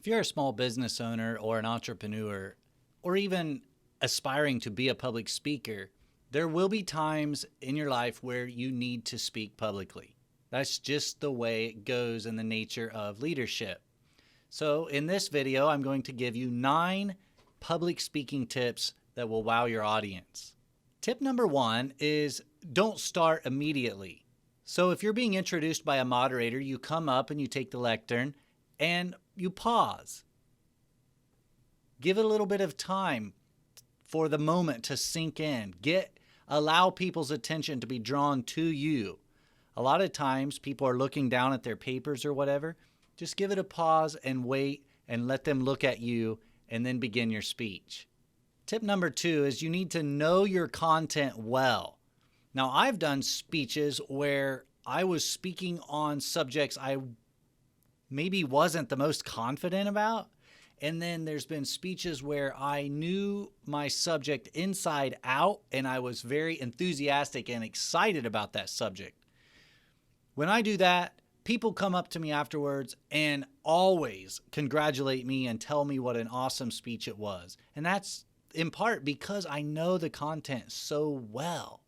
If you're a small business owner or an entrepreneur, or even aspiring to be a public speaker, there will be times in your life where you need to speak publicly. That's just the way it goes in the nature of leadership. So in this video, I'm going to give you 9 public speaking tips that will wow your audience. Tip number 1 is don't start immediately. So if you're being introduced by a moderator, you come up and you take the lectern and you pause. Give it a little bit of time for the moment to sink in. Allow people's attention to be drawn to you. A lot of times people are looking down at their papers or whatever. Just give it a pause and wait and let them look at you and then begin your speech. Tip number 2 is you need to know your content well. Now, I've done speeches where I was speaking on subjects I maybe wasn't the most confident about. And then there's been speeches where I knew my subject inside out and I was very enthusiastic and excited about that subject. When I do that, people come up to me afterwards and always congratulate me and tell me what an awesome speech it was. And that's in part because I know the content so well.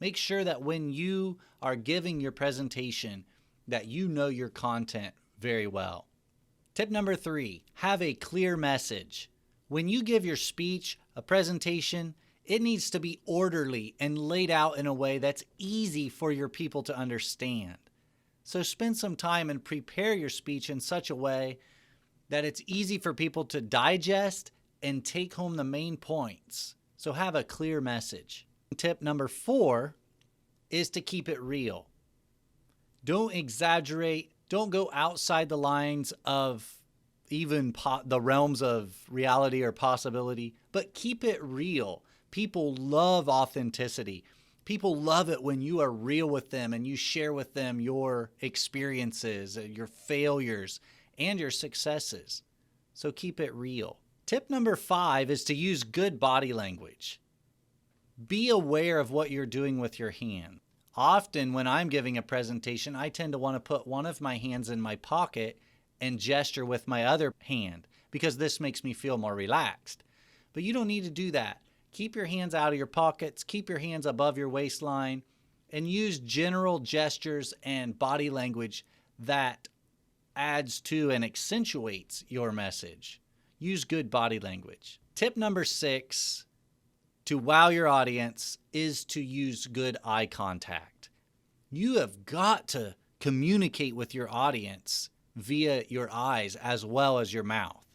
Make sure that when you are giving your presentation that you know your content very well. Tip number 3, have a clear message. When you give your speech, a presentation, it needs to be orderly and laid out in a way that's easy for your people to understand. So spend some time and prepare your speech in such a way that it's easy for people to digest and take home the main points. So have a clear message. Tip number 4 is to keep it real. Don't exaggerate. Don't go outside the lines of even the realms of reality or possibility, but keep it real. People love authenticity. People love it when you are real with them and you share with them your experiences, your failures, and your successes. So keep it real. Tip number 5 is to use good body language. Be aware of what you're doing with your hand. Often when I'm giving a presentation, I tend to want to put one of my hands in my pocket and gesture with my other hand because this makes me feel more relaxed. But you don't need to do that. Keep your hands out of your pockets, keep your hands above your waistline, and use general gestures and body language that adds to and accentuates your message. Use good body language. Tip number 6 to wow your audience is to use good eye contact. You have got to communicate with your audience via your eyes as well as your mouth.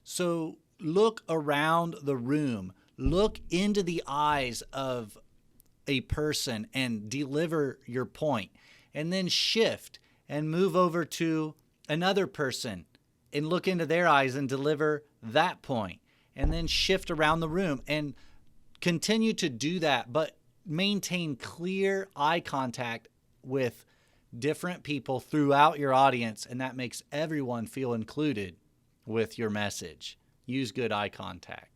So look around the room, look into the eyes of a person and deliver your point, and then shift and move over to another person and look into their eyes and deliver that point, and then shift around the room and continue to do that, but maintain clear eye contact with different people throughout your audience, and that makes everyone feel included with your message. Use good eye contact.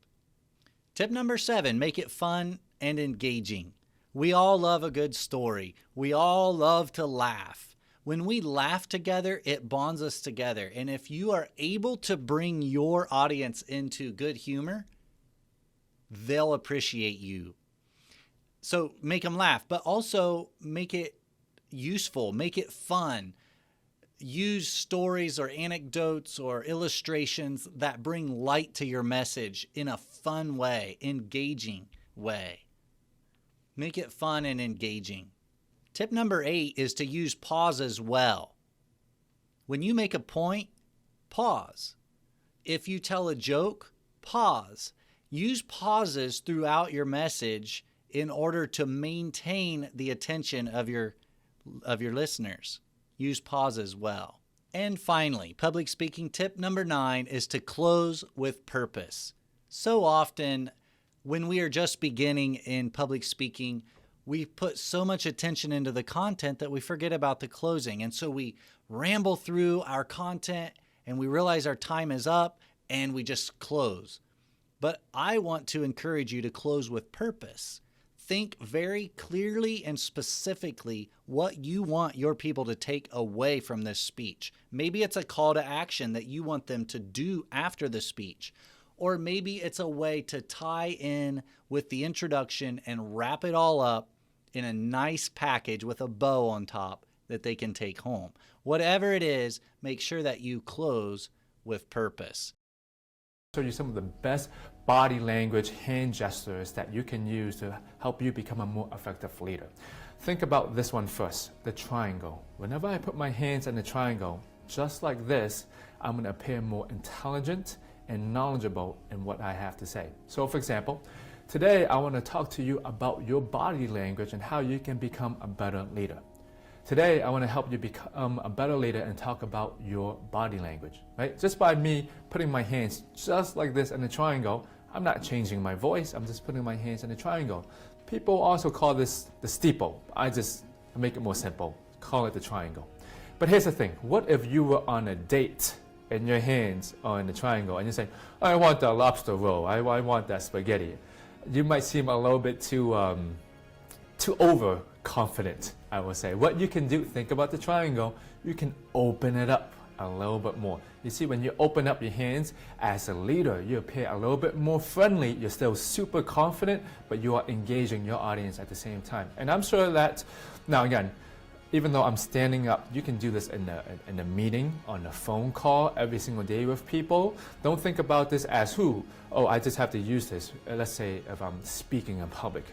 Tip number 7, make it fun and engaging. We all love a good story. We all love to laugh. When we laugh together, it bonds us together. And if you are able to bring your audience into good humor, they'll appreciate you. So make them laugh, but also make it useful, make it fun. Use stories or anecdotes or illustrations that bring light to your message in a fun way, engaging way. Make it fun and engaging. Tip number 8 is to use pauses well. When you make a point, pause. If you tell a joke, pause. Use pauses throughout your message in order to maintain the attention of your listeners. Use pauses well. And finally, public speaking tip number 9 is to close with purpose. So often when we are just beginning in public speaking, we put so much attention into the content that we forget about the closing. And so we ramble through our content and we realize our time is up and we just close. But I want to encourage you to close with purpose. think very clearly and specifically what you want your people to take away from this speech. Maybe it's a call to action that you want them to do after the speech. Or maybe it's a way to tie in with the introduction and wrap it all up in a nice package with a bow on top that they can take home. Whatever it is, make sure that you close with purpose. Show you some of the best body language hand gestures that you can use to help you become a more effective leader. Think about this one first, the triangle. Whenever I put my hands in the triangle, just like this, I'm going to appear more intelligent and knowledgeable in what I have to say. So for example, today I want to talk to you about your body language and how you can become a better leader. Today I want to help you become a better leader and talk about your body language, right? Just by me putting my hands just like this in a triangle, I'm not changing my voice, I'm just putting my hands in a triangle. People also call this the steeple. I just make it more simple, call it the triangle. But here's the thing, what if you were on a date and your hands are in the triangle and you say, I want the lobster roll, I want that spaghetti. You might seem a little bit too overconfident, I will say. What you can do, think about the triangle, you can open it up a little bit more. You see, when you open up your hands as a leader, you appear a little bit more friendly. You're still super confident, but you are engaging your audience at the same time. And I'm sure that, now again, even though I'm standing up, you can do this in a meeting, on a phone call, every single day with people. Don't think about this as oh, I just have to use this. Let's say if I'm speaking in public.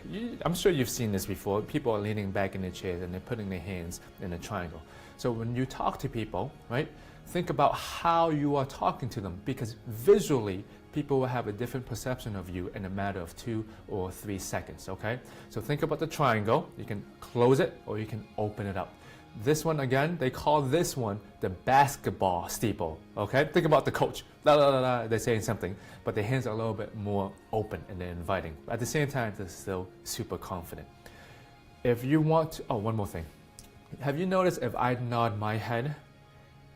I'm sure you've seen this before. People are leaning back in their chairs and they're putting their hands in a triangle. So when you talk to people, right, think about how you are talking to them, because visually, people will have a different perception of you in a matter of 2 or 3 seconds, okay? So think about the triangle. You can close it or you can open it up. This one, again, they call this one the basketball steeple, okay? Think about the coach. They're saying something, but their hands are a little bit more open and they're inviting. At the same time, they're still super confident. If you want to, oh, one more thing. Have you noticed if I nod my head,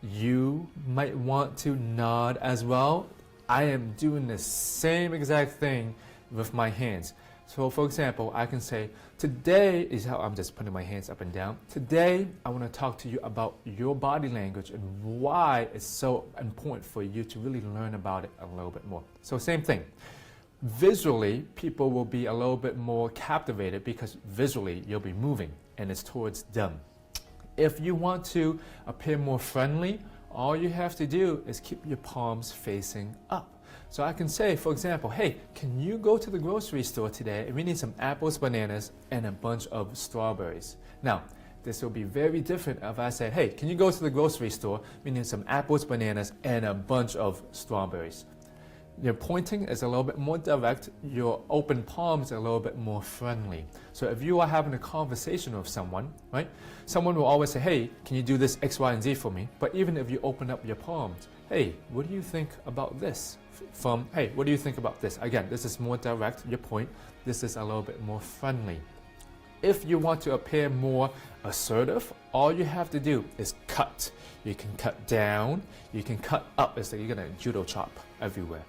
you might want to nod as well? I am doing the same exact thing with my hands. So for example, I can say, today is how I'm just putting my hands up and down. Today, I want to talk to you about your body language and why it's so important for you to really learn about it a little bit more. So same thing. Visually, people will be a little bit more captivated because visually you'll be moving and it's towards them. If you want to appear more friendly, all you have to do is keep your palms facing up. So I can say, for example, hey, can you go to the grocery store today? We need some apples, bananas, and a bunch of strawberries. Now, this will be very different if I say, hey, can you go to the grocery store? We need some apples, bananas, and a bunch of strawberries. Your pointing is a little bit more direct, your open palms are a little bit more friendly. So if you are having a conversation with someone, right, someone will always say, hey, can you do this X, Y, and Z for me? But even if you open up your palms, hey, what do you think about this? From, hey, what do you think about this? Again, this is more direct, your point. This is a little bit more friendly. If you want to appear more assertive, all you have to do is cut. You can cut down, you can cut up. It's like you're gonna judo chop everywhere.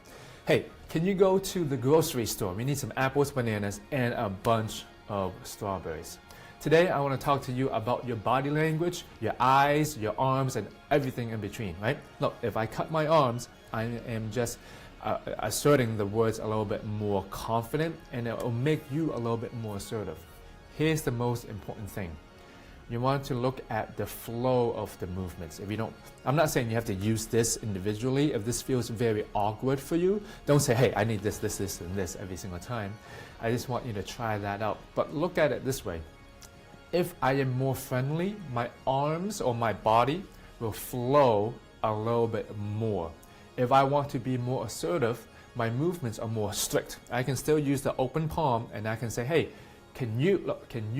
Hey, can you go to the grocery store? We need some apples, bananas, and a bunch of strawberries. Today, I want to talk to you about your body language, your eyes, your arms, and everything in between, right? Look, if I cut my arms, I am just asserting the words a little bit more confident, and it will make you a little bit more assertive. Here's the most important thing. You want to look at the flow of the movements. If you don't, I'm not saying you have to use this individually. If this feels very awkward for you, don't say, hey, I need this, this, this, and this every single time. I just want you to try that out. But look at it this way. If I am more friendly, my arms or my body will flow a little bit more. If I want to be more assertive, my movements are more strict. I can still use the open palm and I can say, hey, can you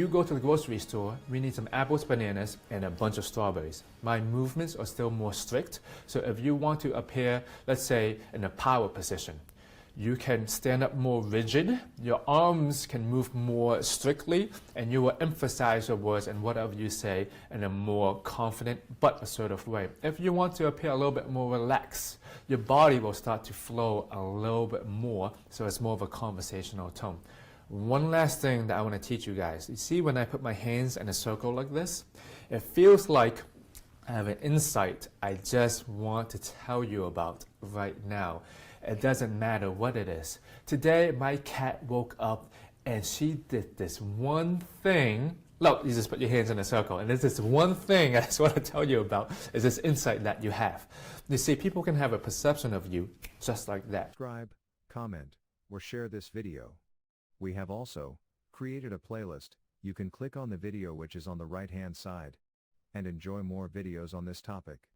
go to the grocery store? We need some apples, bananas, and a bunch of strawberries. My movements are still more strict. So if you want to appear, let's say, in a power position, you can stand up more rigid, your arms can move more strictly, and you will emphasize your words and whatever you say in a more confident but assertive way. If you want to appear a little bit more relaxed, your body will start to flow a little bit more, so it's more of a conversational tone. One last thing that I want to teach you guys. You see when I put my hands in a circle like this, it feels like I have an insight I just want to tell you about right now. It doesn't matter what it is. Today, my cat woke up and she did this one thing. Look, you just put your hands in a circle, and there's this one thing I just want to tell you about, is this insight that you have. You see, people can have a perception of you just like that. Subscribe, comment, or share this video. We have also created a playlist. You can click on the video which is on the right hand side and enjoy more videos on this topic.